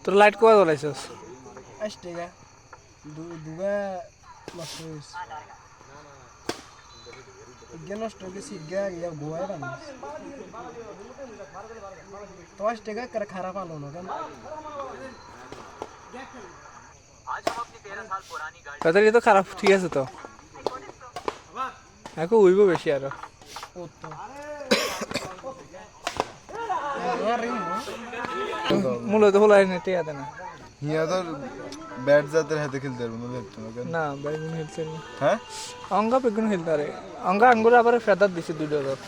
তোর লাইট কয় জ্বলাইছস? 5 টাকা দুগা নষ্ট হয়েছে নষ্ট হয়েছে গোয়ায় বানিস 10 টাকা করে খারাপ আলো না কেন ব্যাটারি তো খারাপ ঠিক আছে তো এখন উইব বেশি আরো মূলত হলো নেটে আছে না হিয়া তো ব্যাট জাতের হাতে খেলতে পারবো না দেখতো না কেন না বেগুন খেলছে না হ্যাঁ অঙ্গা বেগুন খেলতে পারে অঙ্গা আঙ্গুর আবার ফেদার দিছে 2 ডজন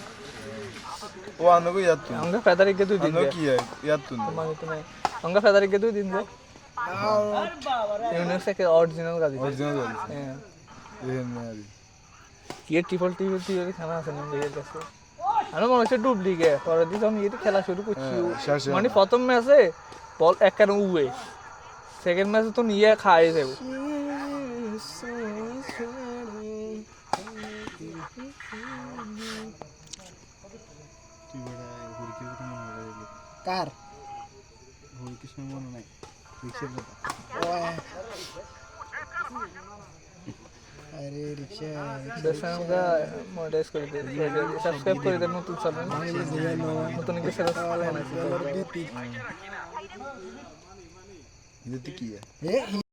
ও আনো কো ইয়াত অঙ্গা ফেদার ইকে 2 দিন আনো কি ইয়াত তুন মানে তুমি অঙ্গা ফেদার ইকে 2 দিন দে ইউনিসেক অরিজিনাল গাড়ি অরিজিনাল গাড়ি হ্যাঁ দেখেন না আরে কি ট্রিপল টিভি খানা আছে না এর কাছে আমি মনে হচ্ছে ডুপ্লিকেট পরে দিন আমি এটা খেলা শুরু করছি মানে প্রথম ম্যাচে বল এক কারণ উয়ে সেকেন্ড ম্যাচে তো নিয়ে খাই যাবো কার কিছু মনে নাই আরে রিকশা দেশাঙ্গা মডেস করে দিন সাবস্ক্রাইব করে দেন নতুন চ্যানেল নতুন কিছু দিতে কি এ